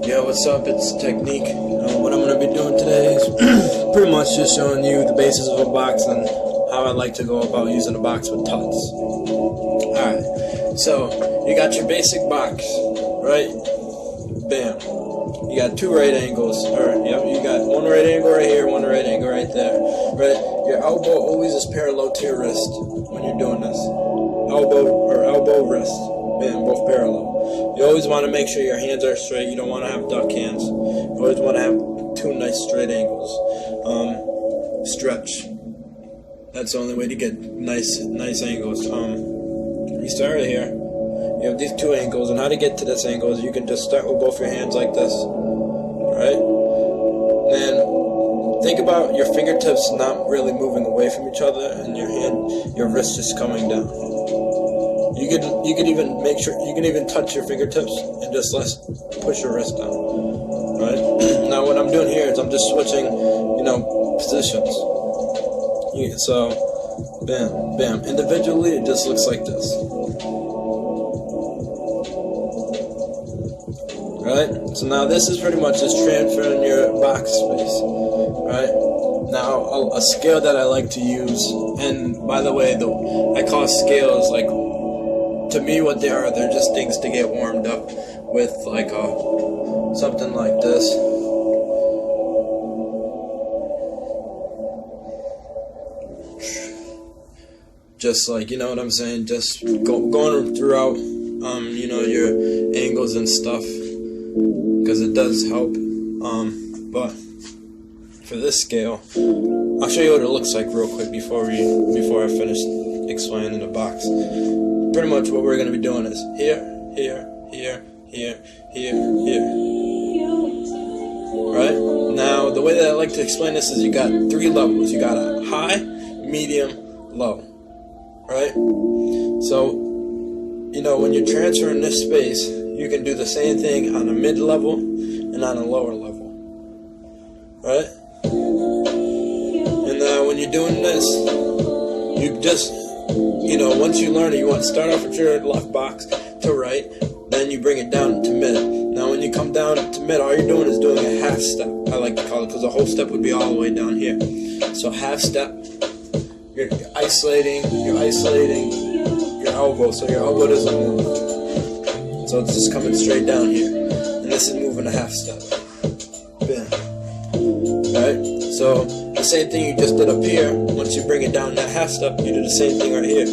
Yo, what's up? It's Technique. What I'm going to be doing today is pretty much just showing you the basis of a box and how I like to go about using a box with tuts. Alright, so you got your basic box, right? Bam. You got two right angles, you got one right angle right here, one right angle right there, right? Your elbow always is parallel to your wrist when you're doing this. Elbow, wrist. Bam, both parallel. You always want to make sure your hands are straight. You don't want to have duck hands. You always want to have two nice straight angles. Stretch. That's the only way to get nice angles. You start right here. You have these two angles, and how to get to this angle is you can just start with both your hands like this. Right? Then think about your fingertips not really moving away from each other, and your wrist just coming down. You could even make sure you can even touch your fingertips and just push your wrist down. Right? Now what I'm doing here is I'm just switching, positions. So, bam, bam. Individually, it just looks like this. Right? So now this is pretty much just transferring your box space. Right? Now a scale that I like to use, and by the way, I call scales like. To me, what they are, they're just things to get warmed up with, like something like this. Just like, you know what I'm saying? Just going throughout, your angles and stuff, because it does help. But for this scale, I'll show you what it looks like real quick before I finish explaining the box. Pretty much what we're going to be doing is here, here, here, here, here, here. Right? Now, the way that I like to explain this is you got three levels. You got a high, medium, low. Right? So, when you're transferring this space, you can do the same thing on a mid-level and on a lower level. Right? And now when you're doing this, you just... once you learn it, you want to start off with your left box to right, then you bring it down to mid. Now when you come down to mid, all you're doing is doing a half step, I like to call it, because the whole step would be all the way down here. So half step, you're isolating your elbow, so your elbow doesn't move. So it's just coming straight down here, and this is moving a half step. Bam. Alright, so the same thing you just did up here, once you bring it down that half step, you do the same thing right here.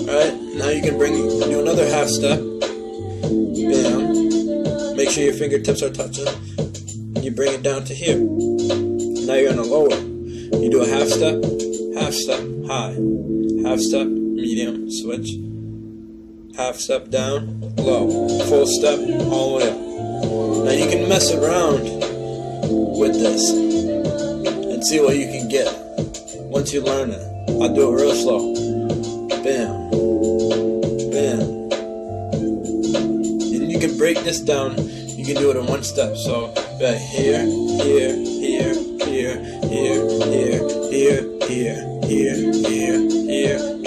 Alright, now you can do another half step. Bam. Make sure your fingertips are touching. And you bring it down to here. Now you're on a lower. You do a half step, high. Half step, medium, switch. Half step down, low. Full step, all the way up. Now you can mess around with this and see what you can get once you learn it. I'll do it real slow. Bam. Bam. And you can break this down. You can do it in one step. So back here, here, here, here, here, here, here, here, here, here, here,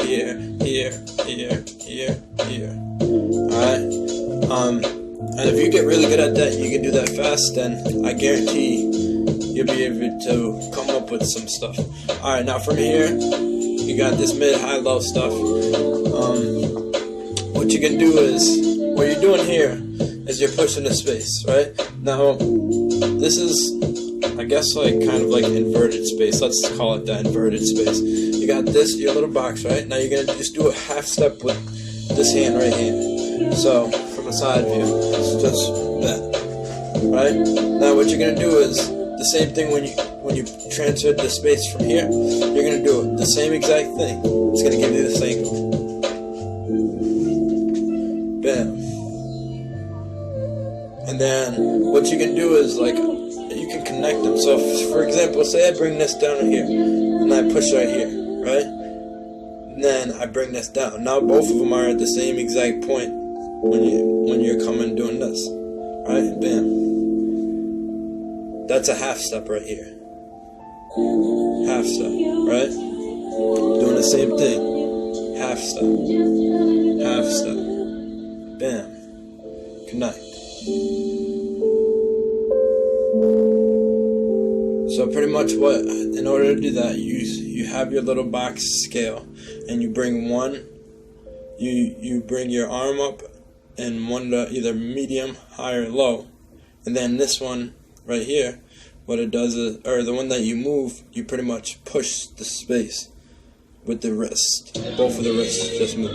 here, here, here, here, here. Alright? And if you get really good at that, you can do that fast, then I guarantee you'll be able to come up with some stuff. Alright, now from here, you got this mid, high, low stuff. What you can do is, what you're doing here is you're pushing the space, right? Now, this is, I guess, kind of like inverted space. Let's call it that, inverted space. You got this, your little box, right? Now you're going to just do a half step with this hand right here. So, from a side view, it's just that, right? Now what you're gonna do is the same thing when you transfer the space from here. You're gonna do the same exact thing. It's gonna give you this angle. Bam. And then what you can do is you can connect them. So for example, say I bring this down here and I push right here, right? And then I bring this down. Now both of them are at the same exact point when you're coming doing this. Right? Bam. That's a half step right here. Half step, right? Doing the same thing. Half step. Half step. pretty much what, in order to do that, you have your little box scale, and you bring one, you bring your arm up, and one to either medium, high, or low, and then this one right here, what it does is, or the one that you move, you pretty much push the space with the wrist. Both of the wrists just move.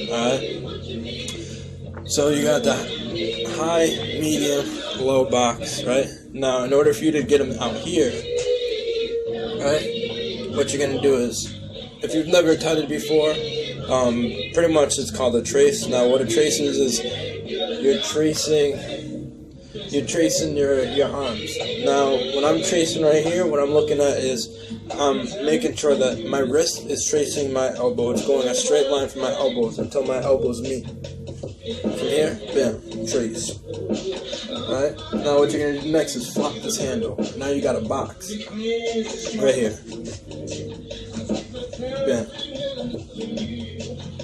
Alright? So you got the high, medium, low box, right? Now, in order for you to get them out here, right, what you're going to do is, if you've never tutted before, pretty much it's called a trace. Now, what a trace is you're tracing your arms. Now, when I'm tracing right here, what I'm looking at is I'm making sure that my wrist is tracing my elbow. It's going a straight line from my elbows until my elbows meet. From here, bam, trace. Alright? Now what you're going to do next is flop this handle. Now you got a box. Right here. Bam.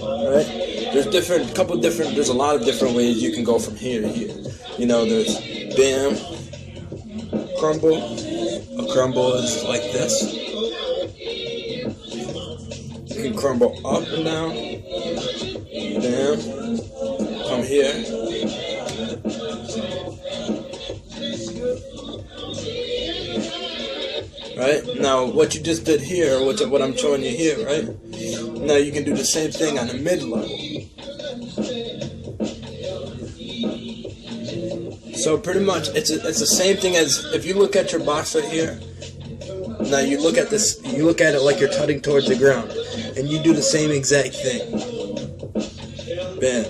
Alright? There's a lot of different ways you can go from here to here. You know, there's bam, crumble. A crumble is like this. You can crumble up and down. Bam. Come here. Right? Now, what you just did here, what I'm showing you here, right? Now you can do the same thing on the mid-level. So pretty much, it's the same thing as, if you look at your box right here, now you look at this, you look at it like you're tutting towards the ground, and you do the same exact thing. Bam.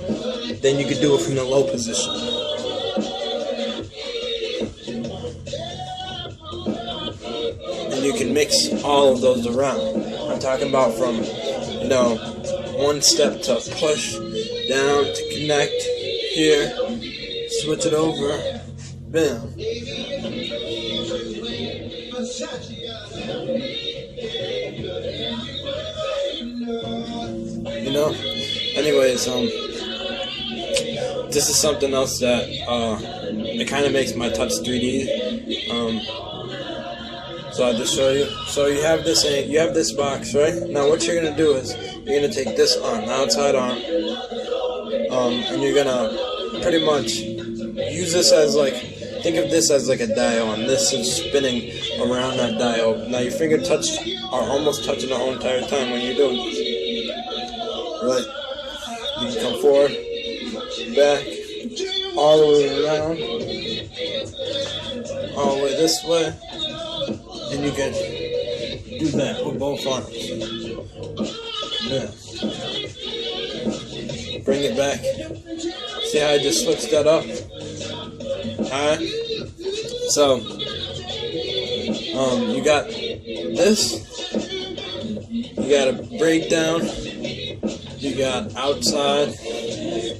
Then you could do it from the low position. And you can mix all of those around. I'm talking about from, you know, one step to push, down to connect, here, switch it over, bam. You know? Anyways, this is something else that it kind of makes my touch 3D. So I'll just show you. So you have this box, right? Now what you're gonna do is you're gonna take this arm, the outside arm, and you're gonna pretty much use this as like, think of this as like a dial, and this is spinning around that dial. Now your fingertips are almost touching the whole entire time when you're doing this. Right? You can come forward, back, all the way around, all the way this way, and you can do that with both arms. Yeah. Bring it back. See how I just switched that up? Alright? So, you got this, you got a breakdown, you got outside,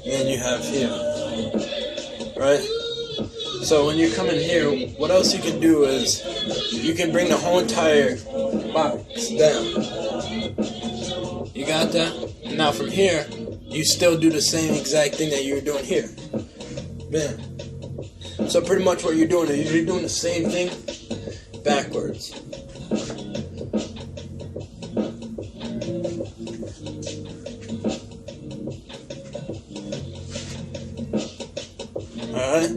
and you have here, right? So when you come in here, what else you can do is, you can bring the whole entire box down. You got that? Now from here, you still do the same exact thing that you were doing here. Bam. So pretty much what you're doing is you're doing the same thing backwards. Alright?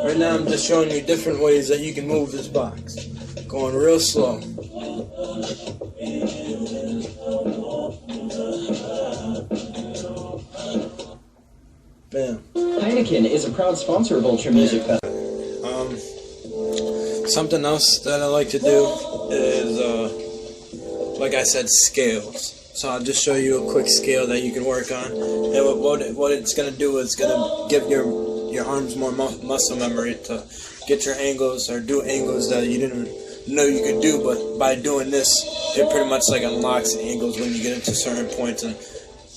Right now I'm just showing you different ways that you can move this box. Going real slow. Bam. Heineken is a proud sponsor of Ultra Music Festival. Something else that I like to do is, like I said, scales. So I'll just show you a quick scale that you can work on. And what it's going to do is going to give your arms more muscle memory to get your angles or do angles that you didn't know you could do, but by doing this, it pretty much like unlocks angles when you get into certain points. And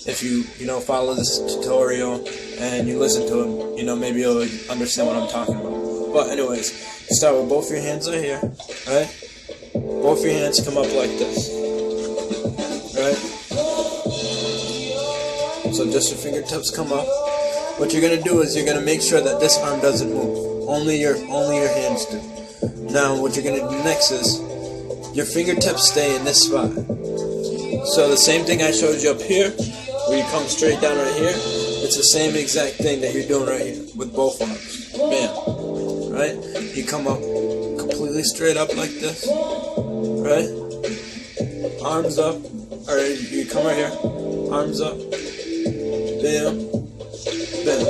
if you follow this tutorial and you listen to it, maybe you'll understand what I'm talking about. But anyways, start with both your hands are here, right? Both your hands come up like this, right? So just your fingertips come up. What you're gonna do is you're gonna make sure that this arm doesn't move. Only your hands do. Now what you're gonna do next is your fingertips stay in this spot. So the same thing I showed you up here, where you come straight down right here, it's the same exact thing that you're doing right here with both arms. Bam. Right? You come up completely straight up like this. Right? Arms up. Or you come right here. Arms up. Bam. Bam.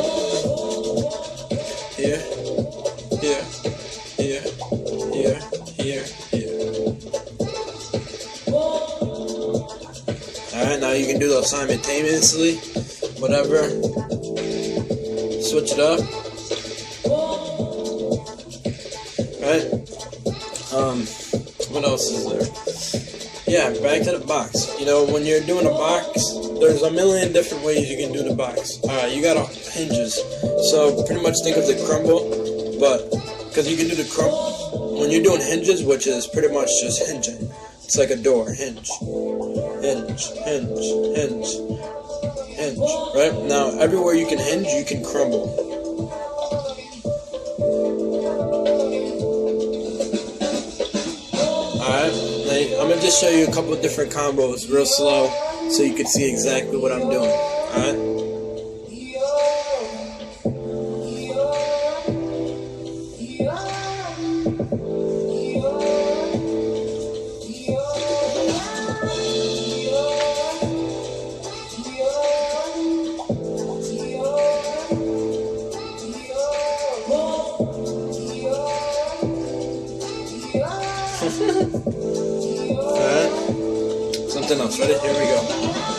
Here. Here. Here. Here. Here. Here. Alright, now you can do those simultaneously. Whatever. Switch it up. Right? What else is there? Yeah, back to the box. You know, when you're doing a box, there's a million different ways you can do the box. Alright, you got hinges. So pretty much think of the crumble, but because you can do the crumble when you're doing hinges, which is pretty much just hinging. It's like a door, hinge, hinge, hinge, hinge, hinge. Right? Now, everywhere you can hinge, you can crumble. Alright, I'm going to just show you a couple of different combos real slow so you can see exactly what I'm doing. Alright? Alright, something else. Ready? Here we go.